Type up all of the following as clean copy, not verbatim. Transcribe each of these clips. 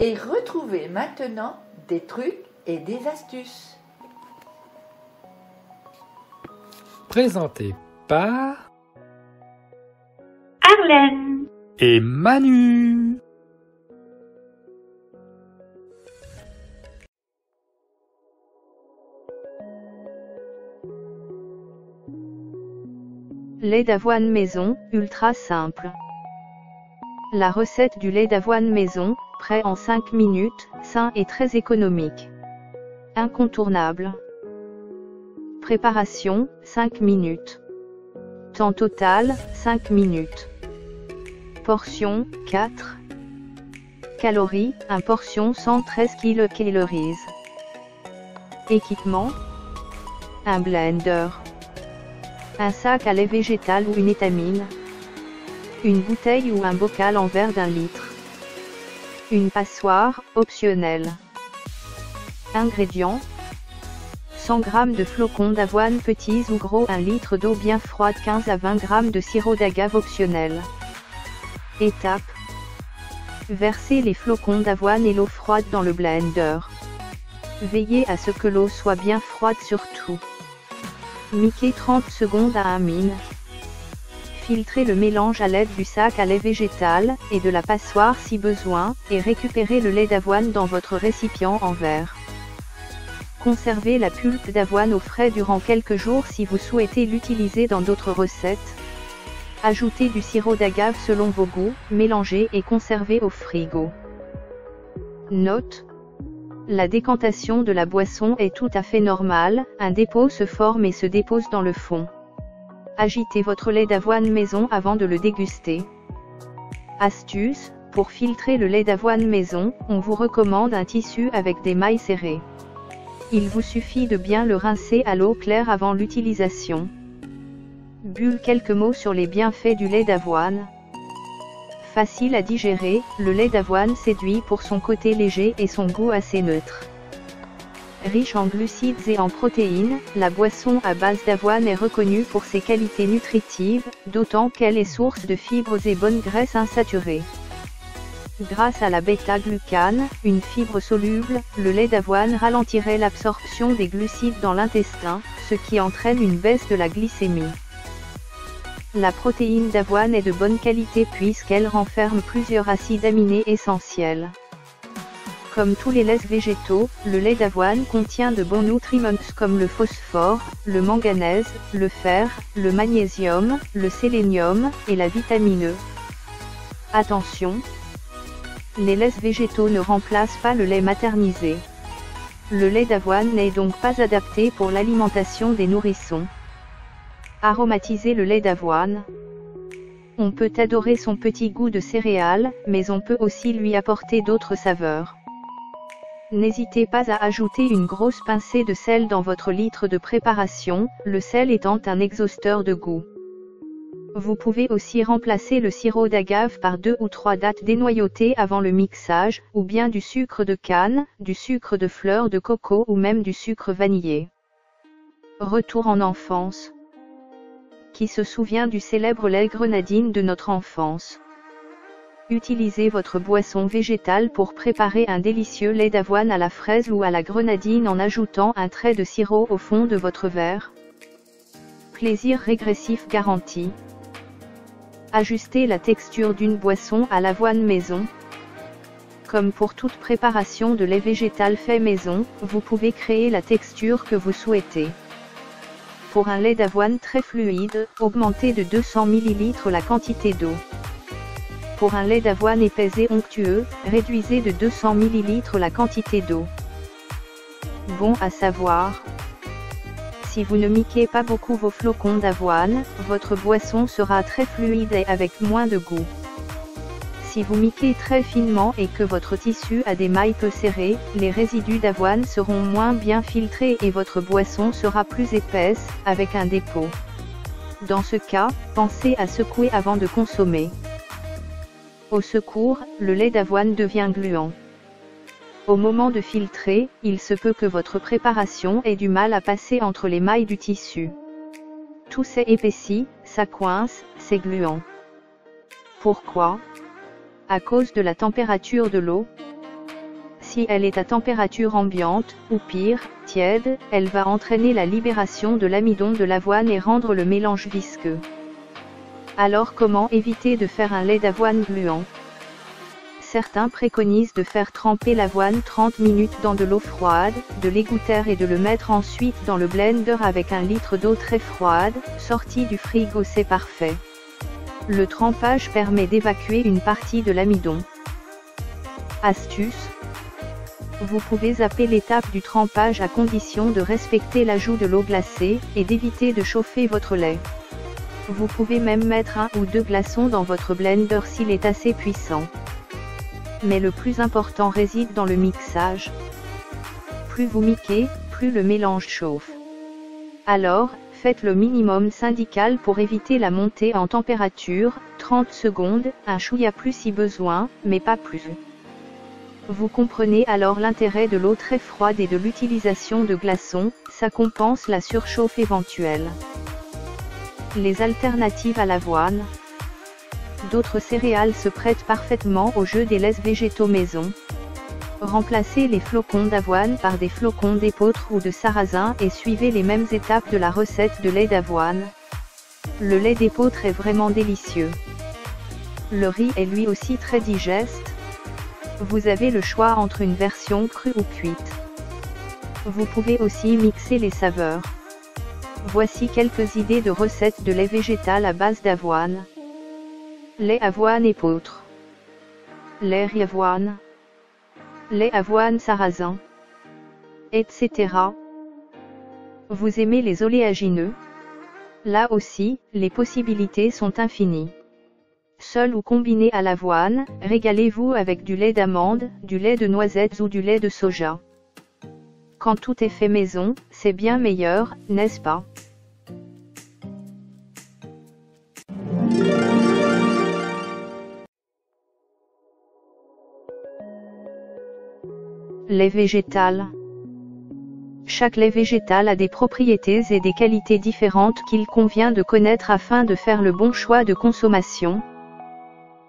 Et retrouvez maintenant des trucs et des astuces. Présenté par Arlène et Manu. Lait d'avoine maison, ultra simple. La recette du lait d'avoine maison, prêt en 5 minutes, sain et très économique. Incontournable. Préparation, 5 minutes. Temps total, 5 minutes. Portion, 4. Calories, 1 portion 113 kcal. Équipement. Un blender. Un sac à lait végétal ou une étamine. Une bouteille ou un bocal en verre d'1 litre. Une passoire, optionnelle. Ingrédients. 100 g de flocons d'avoine petits ou gros, 1 litre d'eau bien froide, 15 à 20 g de sirop d'agave optionnel. Étape. Versez les flocons d'avoine et l'eau froide dans le blender. Veillez à ce que l'eau soit bien froide surtout. Mixez 30 secondes à 1 min. Filtrez le mélange à l'aide du sac à lait végétal, et de la passoire si besoin, et récupérez le lait d'avoine dans votre récipient en verre. Conservez la pulpe d'avoine au frais durant quelques jours si vous souhaitez l'utiliser dans d'autres recettes. Ajoutez du sirop d'agave selon vos goûts, mélangez et conservez au frigo. Note. La décantation de la boisson est tout à fait normale, un dépôt se forme et se dépose dans le fond. Agitez votre lait d'avoine maison avant de le déguster. Astuce, pour filtrer le lait d'avoine maison, on vous recommande un tissu avec des mailles serrées. Il vous suffit de bien le rincer à l'eau claire avant l'utilisation. Bulle quelques mots sur les bienfaits du lait d'avoine. Facile à digérer, le lait d'avoine séduit pour son côté léger et son goût assez neutre. Riche en glucides et en protéines, la boisson à base d'avoine est reconnue pour ses qualités nutritives, d'autant qu'elle est source de fibres et bonnes graisses insaturées. Grâce à la bêta-glucane, une fibre soluble, le lait d'avoine ralentirait l'absorption des glucides dans l'intestin, ce qui entraîne une baisse de la glycémie. La protéine d'avoine est de bonne qualité puisqu'elle renferme plusieurs acides aminés essentiels. Comme tous les laits végétaux, le lait d'avoine contient de bons nutriments comme le phosphore, le manganèse, le fer, le magnésium, le sélénium, et la vitamine E. Attention! Les laits végétaux ne remplacent pas le lait maternisé. Le lait d'avoine n'est donc pas adapté pour l'alimentation des nourrissons. Aromatiser le lait d'avoine. On peut adorer son petit goût de céréales, mais on peut aussi lui apporter d'autres saveurs. N'hésitez pas à ajouter une grosse pincée de sel dans votre litre de préparation, le sel étant un exhausteur de goût. Vous pouvez aussi remplacer le sirop d'agave par 2 ou 3 dattes dénoyautées avant le mixage, ou bien du sucre de canne, du sucre de fleur de coco ou même du sucre vanillé. Retour en enfance. Qui se souvient du célèbre lait grenadine de notre enfance? Utilisez votre boisson végétale pour préparer un délicieux lait d'avoine à la fraise ou à la grenadine en ajoutant un trait de sirop au fond de votre verre. Plaisir régressif garanti. Ajustez la texture d'une boisson à l'avoine maison. Comme pour toute préparation de lait végétal fait maison, vous pouvez créer la texture que vous souhaitez. Pour un lait d'avoine très fluide, augmentez de 200 ml la quantité d'eau. Pour un lait d'avoine épais et onctueux, réduisez de 200 ml la quantité d'eau. Bon à savoir. Si vous ne mixez pas beaucoup vos flocons d'avoine, votre boisson sera très fluide et avec moins de goût. Si vous mixez très finement et que votre tissu a des mailles peu serrées, les résidus d'avoine seront moins bien filtrés et votre boisson sera plus épaisse, avec un dépôt. Dans ce cas, pensez à secouer avant de consommer. Au secours, le lait d'avoine devient gluant. Au moment de filtrer, il se peut que votre préparation ait du mal à passer entre les mailles du tissu. Tout s'est épaissi, ça coince, c'est gluant. Pourquoi ? À cause de la température de l'eau. Si elle est à température ambiante, ou pire, tiède, elle va entraîner la libération de l'amidon de l'avoine et rendre le mélange visqueux. Alors comment éviter de faire un lait d'avoine gluant? Certains préconisent de faire tremper l'avoine 30 minutes dans de l'eau froide, de l'égoutter et de le mettre ensuite dans le blender avec 1 litre d'eau très froide, sortie du frigo, c'est parfait. Le trempage permet d'évacuer une partie de l'amidon. Astuce: vous pouvez zapper l'étape du trempage à condition de respecter l'ajout de l'eau glacée, et d'éviter de chauffer votre lait. Vous pouvez même mettre 1 ou 2 glaçons dans votre blender s'il est assez puissant. Mais le plus important réside dans le mixage. Plus vous mixez, plus le mélange chauffe. Alors, faites le minimum syndical pour éviter la montée en température, 30 secondes, un chouïa plus si besoin, mais pas plus. Vous comprenez alors l'intérêt de l'eau très froide et de l'utilisation de glaçons, ça compense la surchauffe éventuelle. Les alternatives à l'avoine. D'autres céréales se prêtent parfaitement au jeu des laits végétaux maison. Remplacez les flocons d'avoine par des flocons d'épeautre ou de sarrasin et suivez les mêmes étapes de la recette de lait d'avoine. Le lait d'épeautre est vraiment délicieux. Le riz est lui aussi très digeste. Vous avez le choix entre une version crue ou cuite. Vous pouvez aussi mixer les saveurs. Voici quelques idées de recettes de lait végétal à base d'avoine. Lait avoine épeautre. Lait riz avoine. Lait avoine sarrasin. Etc. Vous aimez les oléagineux? Là aussi, les possibilités sont infinies. Seul ou combiné à l'avoine, régalez-vous avec du lait d'amande, du lait de noisettes ou du lait de soja. Quand tout est fait maison, c'est bien meilleur, n'est-ce pas? Lait végétal. Chaque lait végétal a des propriétés et des qualités différentes qu'il convient de connaître afin de faire le bon choix de consommation.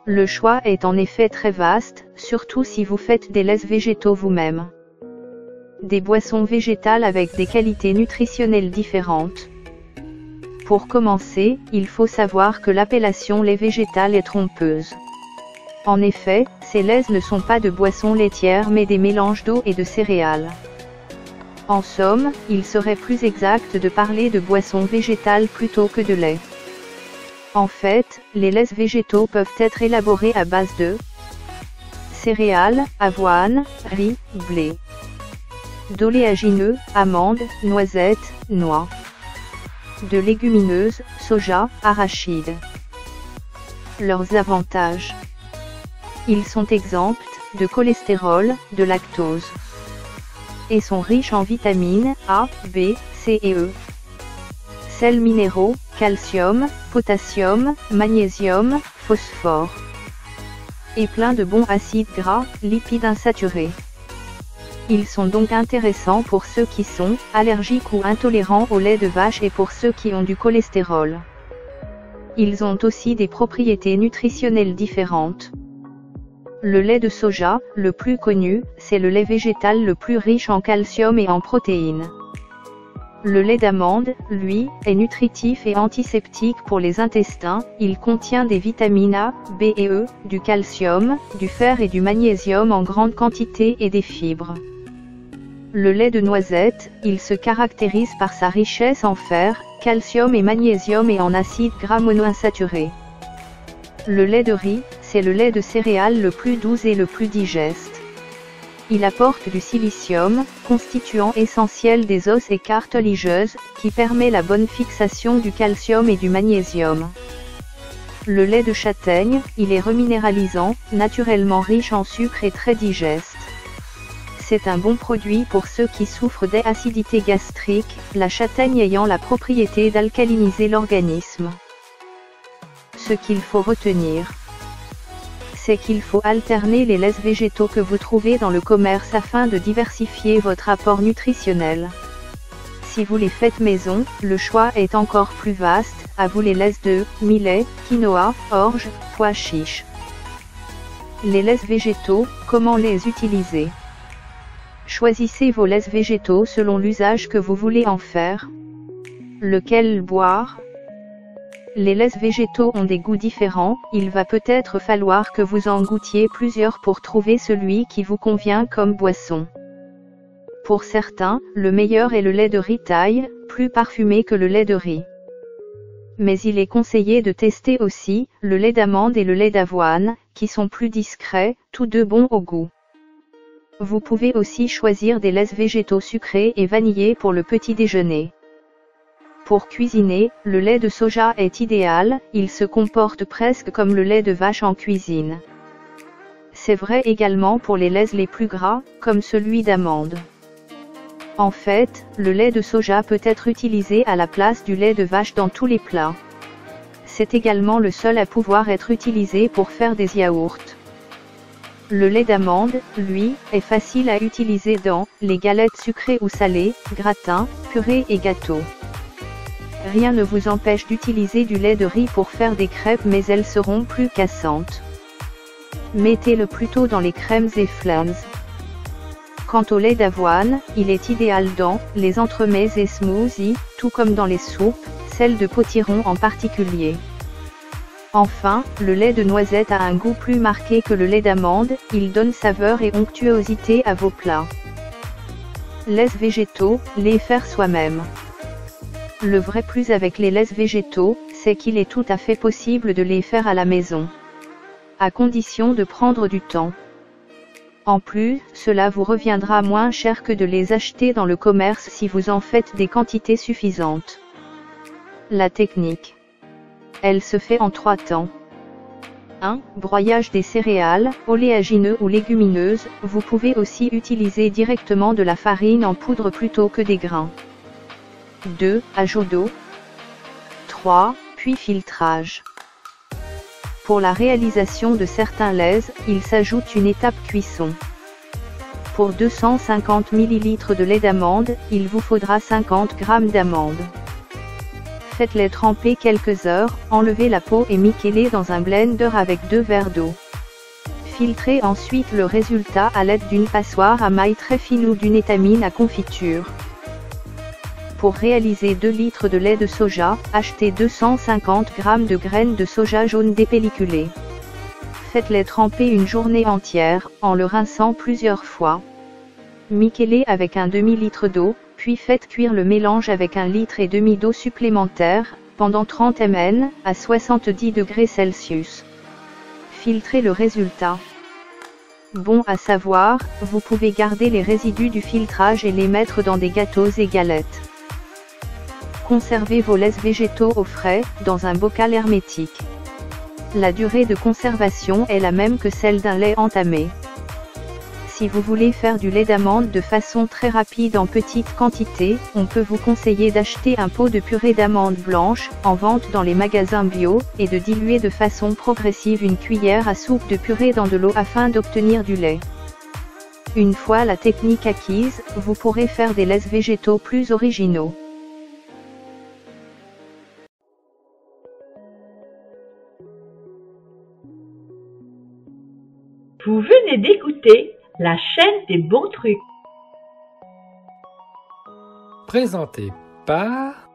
Le choix est en effet très vaste, surtout si vous faites des laits végétaux vous-même. Des boissons végétales avec des qualités nutritionnelles différentes. Pour commencer, il faut savoir que l'appellation lait végétal est trompeuse. En effet, ces laits ne sont pas de boissons laitières mais des mélanges d'eau et de céréales. En somme, il serait plus exact de parler de boissons végétales plutôt que de lait. En fait, les laits végétaux peuvent être élaborés à base de céréales, avoine, riz, blé, d'oléagineux, amandes, noisettes, noix, de légumineuses, soja, arachides. Leurs avantages. Ils sont exempts de cholestérol, de lactose, et sont riches en vitamines A, B, C et E, sels minéraux, calcium, potassium, magnésium, phosphore, et plein de bons acides gras, lipides insaturés. Ils sont donc intéressants pour ceux qui sont allergiques ou intolérants au lait de vache et pour ceux qui ont du cholestérol. Ils ont aussi des propriétés nutritionnelles différentes. Le lait de soja, le plus connu, c'est le lait végétal le plus riche en calcium et en protéines. Le lait d'amande, lui, est nutritif et antiseptique pour les intestins, il contient des vitamines A, B et E, du calcium, du fer et du magnésium en grande quantité et des fibres. Le lait de noisette, il se caractérise par sa richesse en fer, calcium et magnésium et en acides gras monoinsaturés. Le lait de riz, c'est le lait de céréales le plus doux et le plus digeste. Il apporte du silicium, constituant essentiel des os et cartilagineuses, qui permet la bonne fixation du calcium et du magnésium. Le lait de châtaigne, il est reminéralisant, naturellement riche en sucre et très digeste. C'est un bon produit pour ceux qui souffrent d'acidité gastrique, la châtaigne ayant la propriété d'alcaliniser l'organisme. Ce qu'il faut retenir, c'est qu'il faut alterner les laits végétaux que vous trouvez dans le commerce afin de diversifier votre apport nutritionnel. Si vous les faites maison, le choix est encore plus vaste, à vous les laits de millet, quinoa, orge, pois chiches. Les laits végétaux, comment les utiliser? Choisissez vos laits végétaux selon l'usage que vous voulez en faire. Lequel boire? Les laits végétaux ont des goûts différents, il va peut-être falloir que vous en goûtiez plusieurs pour trouver celui qui vous convient comme boisson. Pour certains, le meilleur est le lait de riz thaï, plus parfumé que le lait de riz. Mais il est conseillé de tester aussi le lait d'amande et le lait d'avoine, qui sont plus discrets, tous deux bons au goût. Vous pouvez aussi choisir des laits végétaux sucrés et vanillés pour le petit déjeuner. Pour cuisiner, le lait de soja est idéal, il se comporte presque comme le lait de vache en cuisine. C'est vrai également pour les laits les plus gras, comme celui d'amande. En fait, le lait de soja peut être utilisé à la place du lait de vache dans tous les plats. C'est également le seul à pouvoir être utilisé pour faire des yaourts. Le lait d'amande, lui, est facile à utiliser dans les galettes sucrées ou salées, gratins, purées et gâteaux. Rien ne vous empêche d'utiliser du lait de riz pour faire des crêpes, mais elles seront plus cassantes. Mettez-le plutôt dans les crèmes et flans. Quant au lait d'avoine, il est idéal dans les entremets et smoothies, tout comme dans les soupes, celle de potiron en particulier. Enfin, le lait de noisette a un goût plus marqué que le lait d'amande, il donne saveur et onctuosité à vos plats. Laits végétaux, les faire soi-même. Le vrai plus avec les laits végétaux, c'est qu'il est tout à fait possible de les faire à la maison. À condition de prendre du temps. En plus, cela vous reviendra moins cher que de les acheter dans le commerce si vous en faites des quantités suffisantes. La technique. Elle se fait en 3 temps. 1. Broyage des céréales, oléagineux ou légumineuses, vous pouvez aussi utiliser directement de la farine en poudre plutôt que des grains. 2. Ajout d'eau. 3. Puis filtrage. Pour la réalisation de certains laits, il s'ajoute une étape cuisson. Pour 250 ml de lait d'amande, il vous faudra 50 g d'amandes. Faites-les tremper quelques heures, enlevez la peau et mixez-les dans un blender avec 2 verres d'eau. Filtrez ensuite le résultat à l'aide d'une passoire à maille très fine ou d'une étamine à confiture. Pour réaliser 2 litres de lait de soja, achetez 250 g de graines de soja jaune dépelliculées. Faites-les tremper une journée entière, en le rinçant plusieurs fois. Mixez-les avec un demi-litre d'eau, puis faites cuire le mélange avec 1,5 litre d'eau supplémentaire, pendant 30 ml, à 70 degrés Celsius. Filtrez le résultat. Bon à savoir, vous pouvez garder les résidus du filtrage et les mettre dans des gâteaux et galettes. Conservez vos laits végétaux au frais, dans un bocal hermétique. La durée de conservation est la même que celle d'un lait entamé. Si vous voulez faire du lait d'amande de façon très rapide en petite quantité, on peut vous conseiller d'acheter un pot de purée d'amandes blanches, en vente dans les magasins bio, et de diluer de façon progressive une cuillère à soupe de purée dans de l'eau afin d'obtenir du lait. Une fois la technique acquise, vous pourrez faire des laits végétaux plus originaux. Vous venez d'écouter la chaîne des bons trucs. Présenté par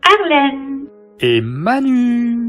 Arlène et Manu.